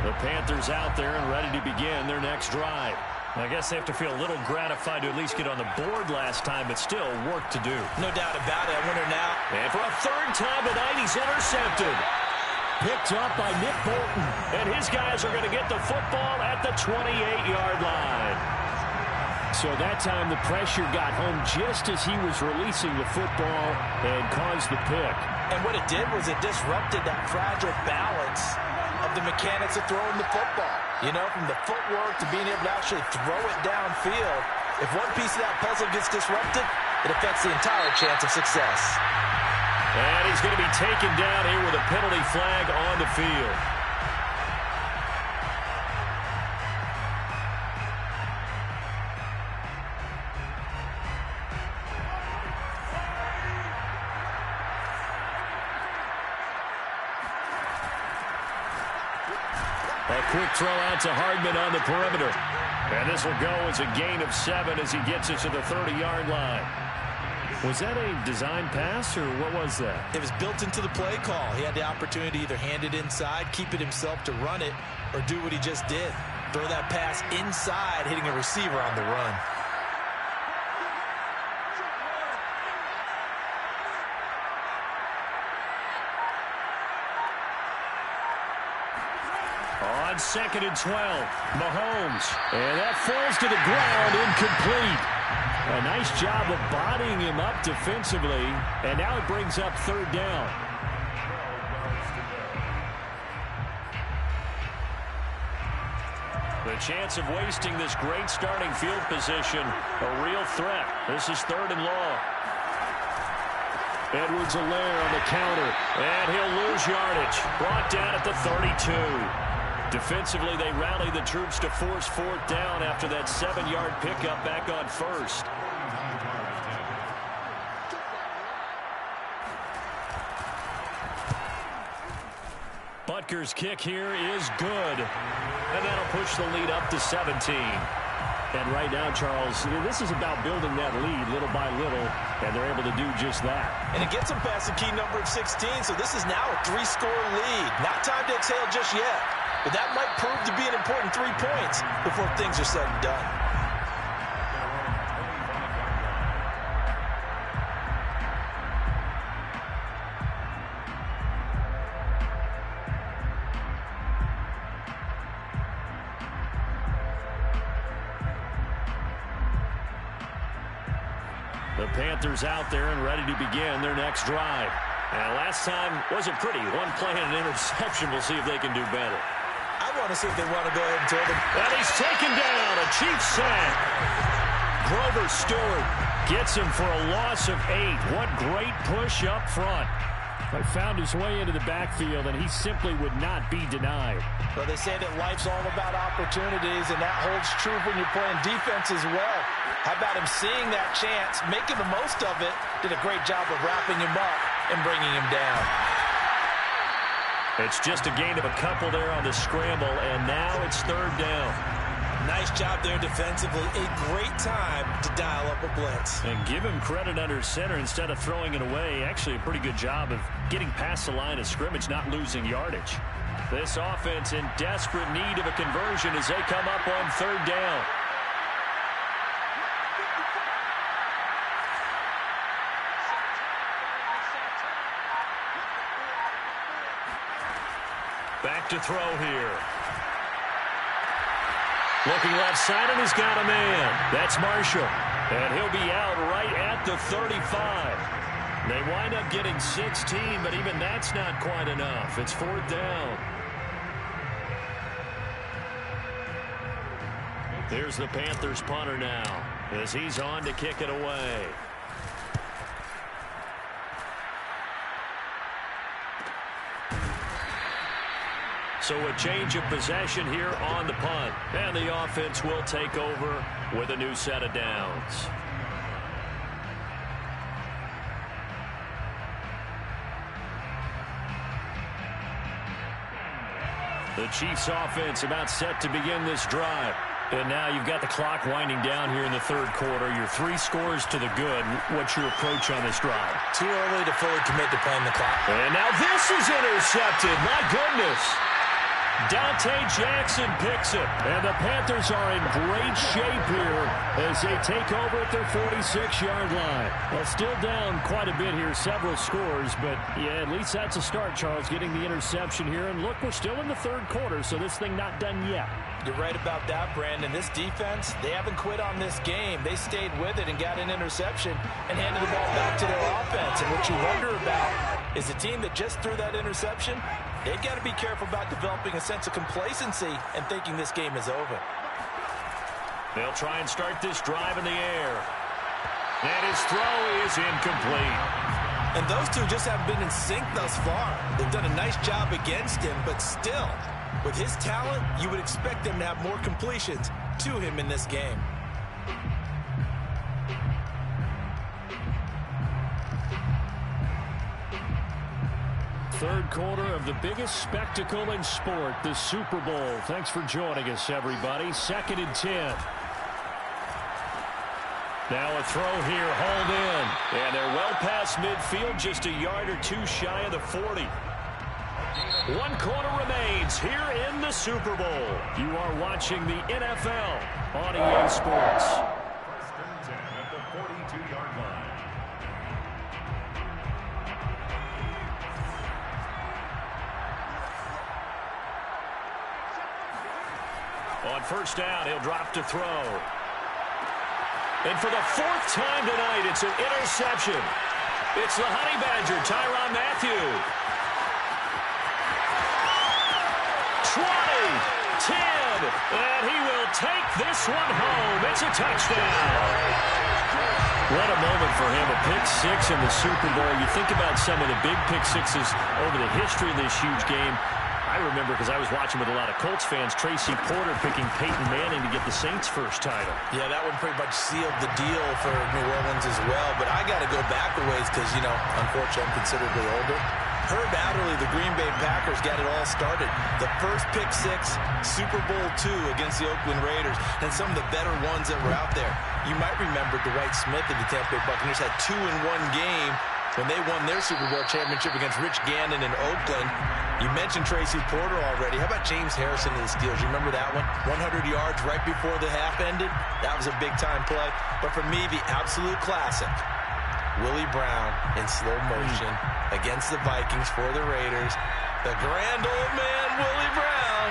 The Panthers out there and ready to begin their next drive. I guess they have to feel a little gratified to at least get on the board last time, but still work to do. No doubt about it. I wonder now. And for a third time tonight, he's intercepted. Picked up by Nick Bolton. And his guys are going to get the football at the 28-yard line. So that time the pressure got home just as he was releasing the football and caused the pick. And what it did was it disrupted that fragile balance of the mechanics of throwing the football. You know, from the footwork to being able to actually throw it downfield. If one piece of that puzzle gets disrupted, it affects the entire chance of success. And he's going to be taken down here with a penalty flag on the field. A quick throw out to Hardman on the perimeter. And this will go as a gain of 7 as he gets it to the 30-yard line. Was that a design pass, or what was that? It was built into the play call. He had the opportunity to either hand it inside, keep it himself to run it, or do what he just did. Throw that pass inside, hitting a receiver on the run. On 2nd and 12, Mahomes. And that falls to the ground, incomplete. A nice job of bodying him up defensively. And now it brings up 3rd down. The chance of wasting this great starting field position, a real threat. This is 3rd and long. Edwards-Helaire on the counter. And he'll lose yardage. Brought down at the 32. Defensively, they rally the troops to force 4th down after that 7-yard pickup back on 1st. Butker's kick here is good. And that'll push the lead up to 17. And right now, Charles, this is about building that lead little by little, and they're able to do just that. And it gets them past the key number of 16, so this is now a 3-score lead. Not time to exhale just yet. But that might prove to be an important 3 points before things are said and done. The Panthers out there and ready to begin their next drive. And last time wasn't pretty. 1 play and an interception. We'll see if they can do better. I want to see if they want to go ahead and throw them. And he's taken down. A Chiefs sack. Grover Stewart gets him for a loss of 8. What great push up front. But found his way into the backfield, and he simply would not be denied. Well, they say that life's all about opportunities, and that holds true when you're playing defense as well. How about him seeing that chance, making the most of it, did a great job of wrapping him up and bringing him down. It's just a gain of a couple there on the scramble, and now it's 3rd down. Nice job there defensively. A great time to dial up a blitz. And give him credit under center instead of throwing it away. Actually, a pretty good job of getting past the line of scrimmage, not losing yardage. This offense in desperate need of a conversion as they come up on 3rd down. Back to throw here. Looking left side, and he's got a man. That's Marshall. And he'll be out right at the 35. They wind up getting 16, but even that's not quite enough. It's 4th down. Here's the Panthers punter now as he's on to kick it away. So a change of possession here on the punt. And the offense will take over with a new set of downs. The Chiefs offense about set to begin this drive. And now you've got the clock winding down here in the 3rd quarter. You're 3 scores to the good. What's your approach on this drive? Too early to fully commit to playing the clock. And now this is intercepted. My goodness. Dante Jackson picks it. And the Panthers are in great shape here as they take over at their 46-yard line. Well, still down quite a bit here, several scores. But, yeah, at least that's a start, Charles, getting the interception here. And, look, we're still in the 3rd quarter, so this thing not done yet. You're right about that, Brandon. This defense, they haven't quit on this game. They stayed with it and got an interception and handed the ball back to their offense. And what you wonder about is the team that just threw that interception, they've got to be careful about developing a sense of complacency and thinking this game is over. They'll try and start this drive in the air. And his throw is incomplete. And those two just haven't been in sync thus far. They've done a nice job against him, but still, with his talent, you would expect them to have more completions to him in this game. Third quarter of the biggest spectacle in sport, the Super Bowl. Thanks for joining us, everybody. 2nd and 10. Now a throw here, hauled in. And they're well past midfield, just a yard or 2 shy of the 40. 1 quarter remains here in the Super Bowl. You are watching the NFL on EA Sports. 1st and 10 at the 42-yard line. On 1st down, he'll drop to throw. And for the 4th time tonight, it's an interception. It's the Honey Badger, Tyrann Mathieu. 20, 10, and he will take this one home. It's a touchdown. What a moment for him, a pick 6 in the Super Bowl. You think about some of the big pick 6s over the history of this huge game. I remember, because I was watching with a lot of Colts fans, Tracy Porter picking Peyton Manning to get the Saints' first title. Yeah, that one pretty much sealed the deal for New Orleans as well. But I got to go back a ways because, you know, unfortunately I'm considerably older. Herb Adderley, the Green Bay Packers, got it all started. The first pick 6, Super Bowl II against the Oakland Raiders, and some of the better ones that were out there. You might remember Dwight Smith of the Tampa Bay Buccaneers had 2 in 1 game when they won their Super Bowl championship against Rich Gannon in Oakland. You mentioned Tracy Porter already. How about James Harrison of the Steelers? You remember that one? 100 yards right before the half ended. That was a big-time play. But for me, the absolute classic, Willie Brown in slow motion against the Vikings for the Raiders. The grand old man, Willie Brown,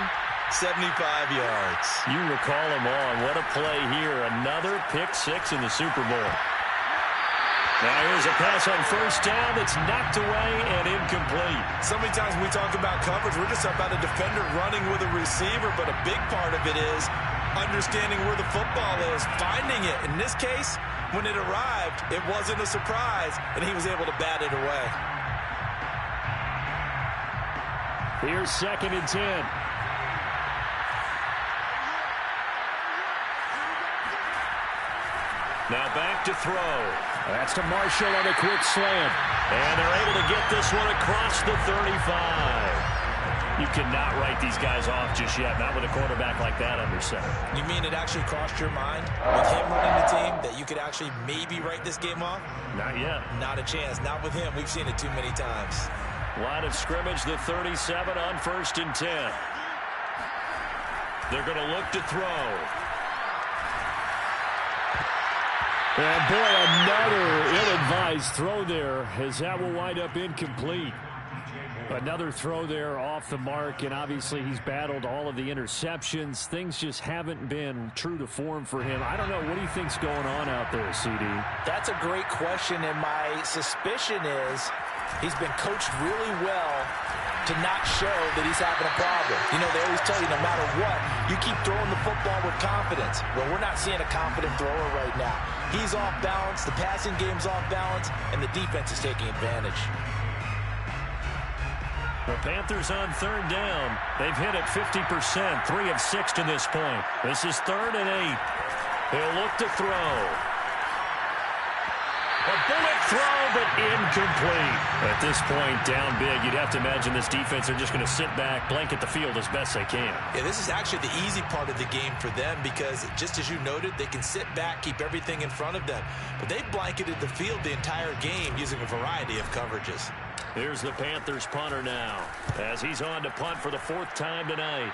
75 yards. You recall him on. What a play here. Another pick 6 in the Super Bowl. Now here's a pass on 1st down that's knocked away and incomplete. So many times when we talk about coverage, we're just about a defender running with a receiver, but a big part of it is understanding where the football is, finding it. In this case, when it arrived, it wasn't a surprise, and he was able to bat it away. Here's 2nd and 10. Now back to throw. That's to Marshall on a quick slant. And they're able to get this one across the 35. You cannot write these guys off just yet, not with a quarterback like that under center. You mean it actually crossed your mind with him running the team that you could actually maybe write this game off? Not yet. Not a chance. Not with him. We've seen it too many times. Line of scrimmage, the 37 on 1st and 10. They're going to look to throw. And boy, another ill-advised throw there, as that will wind up incomplete. Another throw there off the mark, and obviously he's battled all of the interceptions. Things just haven't been true to form for him. I don't know. What do you think's going on out there, CD? That's a great question, and my suspicion is he's been coached really well to not show that he's having a problem. You know, they always tell you no matter what, you keep throwing the football with confidence. Well, we're not seeing a confident thrower right now. He's off balance, the passing game's off balance, and the defense is taking advantage. The Panthers on 3rd down. They've hit it 50%, 3 of 6 to this point. This is 3rd and 8. He'll look to throw. A bullet throw, but incomplete. At this point, down big, you'd have to imagine this defense are just going to sit back, blanket the field as best they can. Yeah, this is actually the easy part of the game for them because, just as you noted, they can sit back, keep everything in front of them. But they've blanketed the field the entire game using a variety of coverages. Here's the Panthers punter now, as he's on to punt for the 4th time tonight.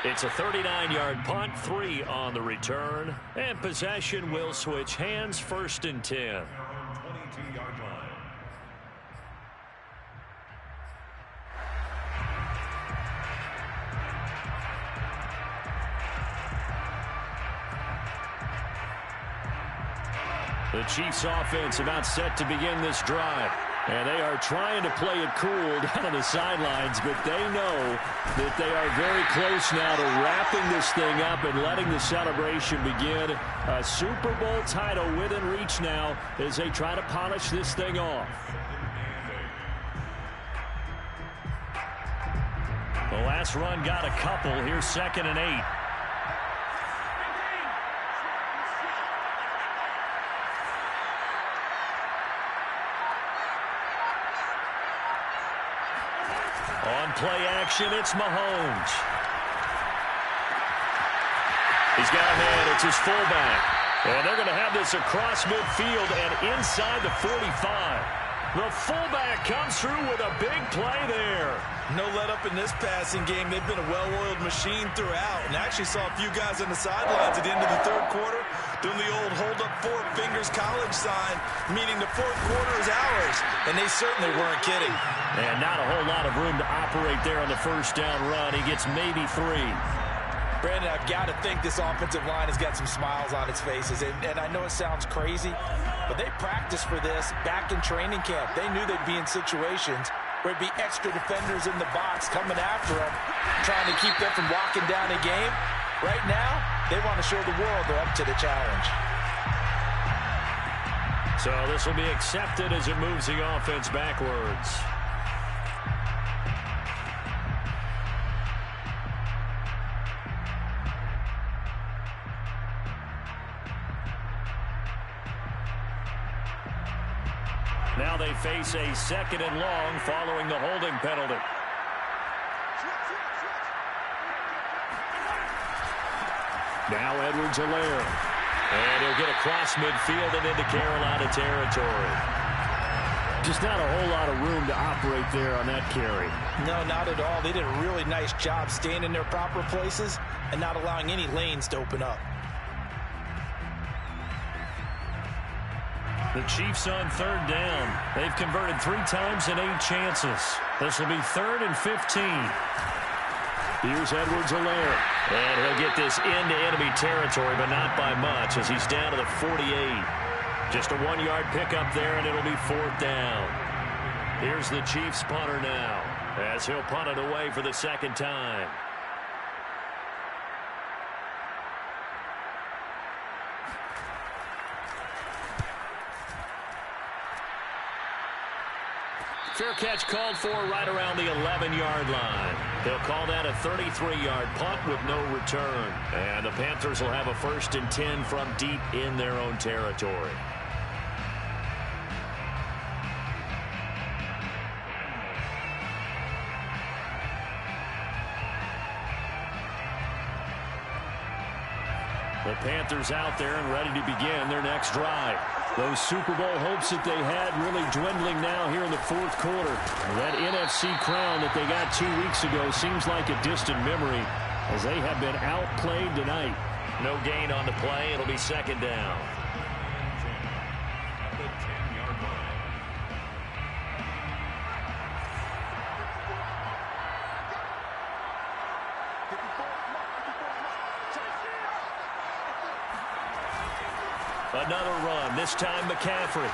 It's a 39-yard punt, 3 on the return, and possession will switch hands, 1st and 10. 22-yard line. The Chiefs offense about set to begin this drive. And they are trying to play it cool down on the sidelines, but they know that they are very close now to wrapping this thing up and letting the celebration begin. A Super Bowl title within reach now as they try to polish this thing off. The last run got a couple. Here's 2nd and 8. On play action, it's Mahomes. He's got a man. It's his fullback. And they're going to have this across midfield and inside the 45. The fullback comes through with a big play there. No let up in this passing game. They've been a well-oiled machine throughout. And I actually saw a few guys on the sidelines at the end of the 3rd quarter doing the old hold up 4 fingers college sign, meaning the 4th quarter is ours. And they certainly weren't kidding. And not a whole lot of room to operate there on the 1st down run. He gets maybe 3. Brandon, I've got to think this offensive line has got some smiles on its faces. And I know it sounds crazy, but they practiced for this back in training camp. They knew they'd be in situations where it'd be extra defenders in the box coming after them, trying to keep them from locking down a game. Right now, they want to show the world they're up to the challenge. So this will be accepted as it moves the offense backwards. Now they face a 2nd and long following the holding penalty. Now Edwards-Helaire. And he'll get across midfield and into Carolina territory. Just not a whole lot of room to operate there on that carry. No, not at all. They did a really nice job staying in their proper places and not allowing any lanes to open up. The Chiefs on 3rd down. They've converted 3 times in 8 chances. This will be 3rd and 15. Here's Edwards-Helaire. And he'll get this into enemy territory, but not by much as he's down to the 48. Just a 1-yard pickup there, and it'll be 4th down. Here's the Chiefs punter now as he'll punt it away for the 2nd time. Fair catch called for right around the 11-yard line. They'll call that a 33-yard punt with no return. And the Panthers will have a 1st and 10 from deep in their own territory. The Panthers out there and ready to begin their next drive. Those Super Bowl hopes that they had really dwindling now here in the fourth quarter. That NFC crown that they got 2 weeks ago seems like a distant memory as they have been outplayed tonight. No gain on the play. It'll be second down. Another run, this time McCaffrey.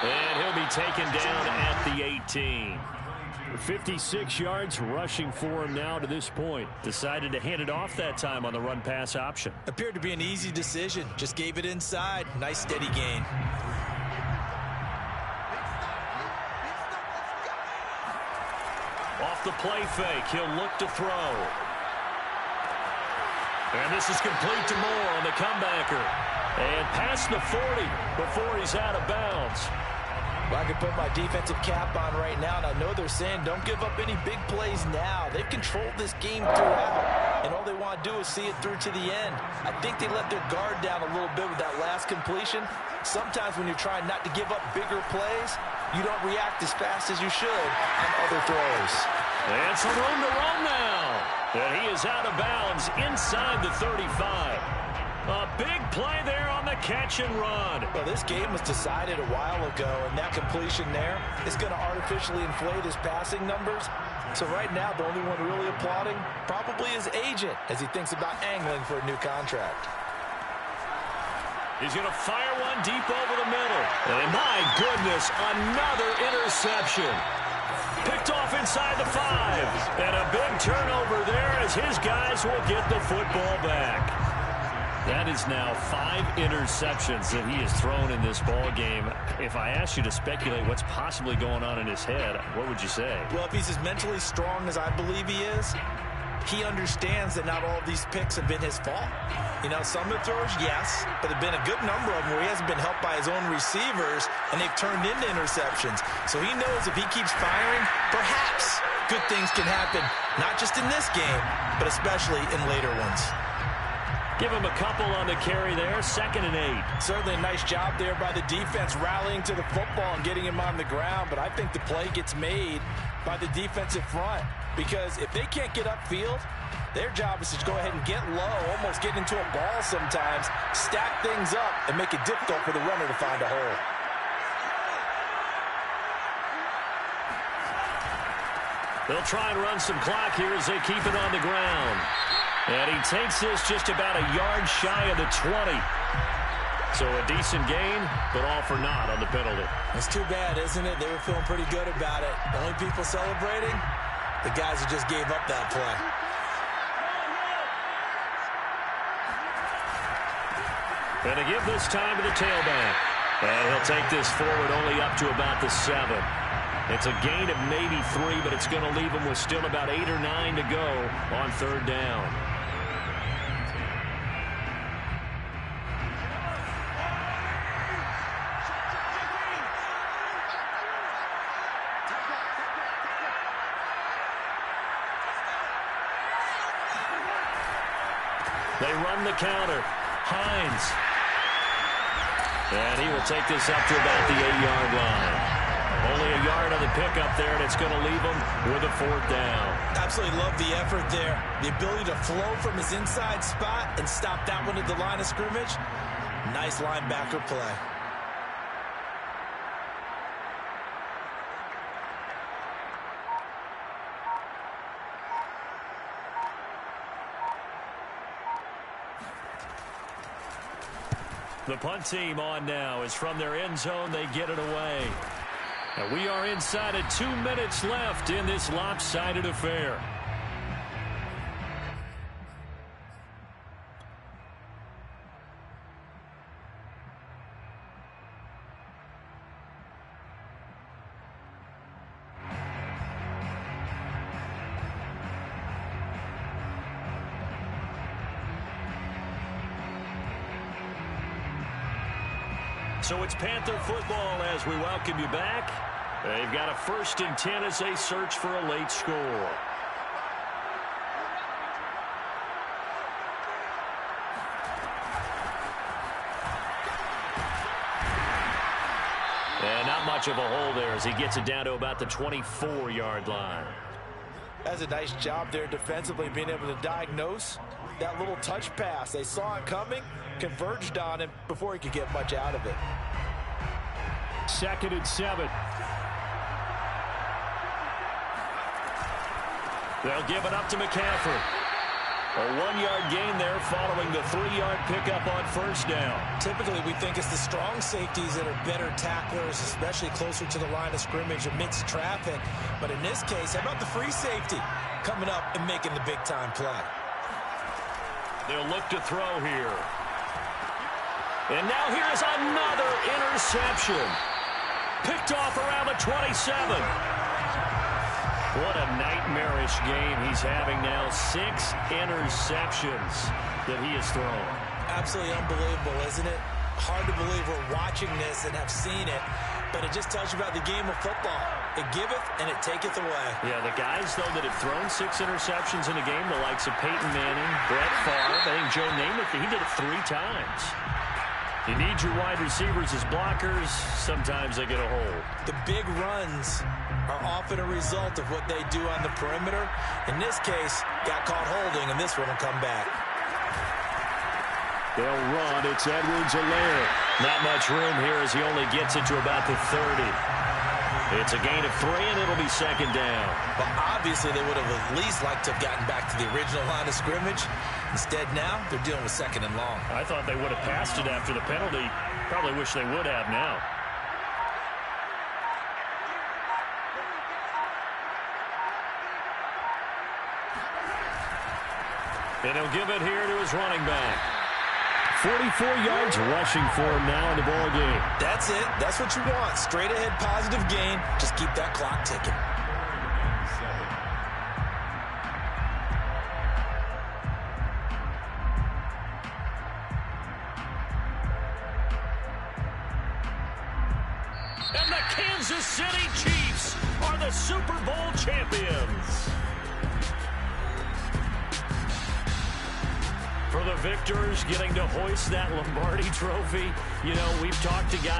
And he'll be taken down at the 18. 56 yards rushing for him now to this point. Decided to hand it off that time on the run-pass option. Appeared to be an easy decision. Just gave it inside. Nice steady gain. Off the play fake, he'll look to throw. And this is complete to Moore on the comebacker. And past the 40 before he's out of bounds. Well, I can put my defensive cap on right now, and I know they're saying don't give up any big plays now. They've controlled this game throughout, and all they want to do is see it through to the end. I think they let their guard down a little bit with that last completion. Sometimes when you're trying not to give up bigger plays, you don't react as fast as you should on other throws. And some room to run now. And he is out of bounds inside the 35. A big play there on the catch and run. Well, this game was decided a while ago, and that completion there is going to artificially inflate his passing numbers. So right now, the only one really applauding probably his agent as he thinks about angling for a new contract. He's going to fire one deep over the middle. And my goodness, another interception. Picked off inside the 5. And a big turnover there as his guys will get the football back. That is now 5 interceptions that he has thrown in this ball game. If I asked you to speculate what's possibly going on in his head, what would you say? Well, if he's as mentally strong as I believe he is, he understands that not all of these picks have been his fault. You know, some of the throws, yes, but there have been a good number of them where he hasn't been helped by his own receivers, and they've turned into interceptions. So he knows if he keeps firing, perhaps good things can happen, not just in this game, but especially in later ones. Give him a couple on the carry there, 2nd and 8. Certainly a nice job there by the defense rallying to the football and getting him on the ground, but I think the play gets made by the defensive front because if they can't get upfield, their job is to go ahead and get low, almost get into a ball sometimes, stack things up, and make it difficult for the runner to find a hole. They'll try and run some clock here as they keep it on the ground. And he takes this just about a yard shy of the 20. So a decent gain, but all for naught on the penalty. It's too bad, isn't it? They were feeling pretty good about it. The only people celebrating, the guys who just gave up that play. And to give this time to the tailback. And he'll take this forward only up to about the 7. It's a gain of maybe 3, but it's going to leave him with still about 8 or 9 to go on 3rd down. They run the counter. Hines. And he will take this up to about the 8-yard line. Only a yard on the pickup there, and it's going to leave him with a 4th down. Absolutely love the effort there. The ability to flow from his inside spot and stop that one at the line of scrimmage. Nice linebacker play. The punt team on now is from their end zone. They get it away. And we are inside of 2 minutes left in this lopsided affair. So it's Panther football as we welcome you back. They've got a 1st and 10 as they search for a late score. much of a hole there as he gets it down to about the 24-yard line. That's a nice job there defensively, being able to diagnose that little touch pass. They saw it coming, converged on him before he could get much out of it. 2nd and 7. They'll give it up to McCaffrey. A 1-yard gain there following the 3-yard pickup on first down. Typically, we think it's the strong safeties that are better tacklers, especially closer to the line of scrimmage amidst traffic. But in this case, how about the free safety coming up and making the big-time play? They'll look to throw here. And now here's another interception. Picked off around the 27. What a nightmarish game he's having now. 6 interceptions that he has thrown. Absolutely unbelievable, isn't it? Hard to believe we're watching this and have seen it, but it just tells you about the game of football. It giveth and it taketh away. Yeah, the guys, though, that have thrown 6 interceptions in a game, the likes of Peyton Manning, Brett Favre, I think Joe Namath, he did it 3 times. You need your wide receivers as blockers. Sometimes they get a hold. The big runs are often a result of what they do on the perimeter. In this case, got caught holding, and this one will come back. They'll run. It's Edwards-Helaire. Not much room here as he only gets it to about the 30. It's a gain of 3, and it'll be 2nd down. Well, obviously, they would have at least liked to have gotten back to the original line of scrimmage. Instead, now, they're dealing with 2nd and long. I thought they would have passed it after the penalty. Probably wish they would have now. And he'll give it here to his running back. 44 yards rushing for him now in the ball game. That's it. That's what you want. Straight ahead positive gain. Just keep that clock ticking. And the Kansas City Chiefs are the Super Bowl champions. For the victors, getting to hoist that Lombardi trophy, you know, we've talked to guys.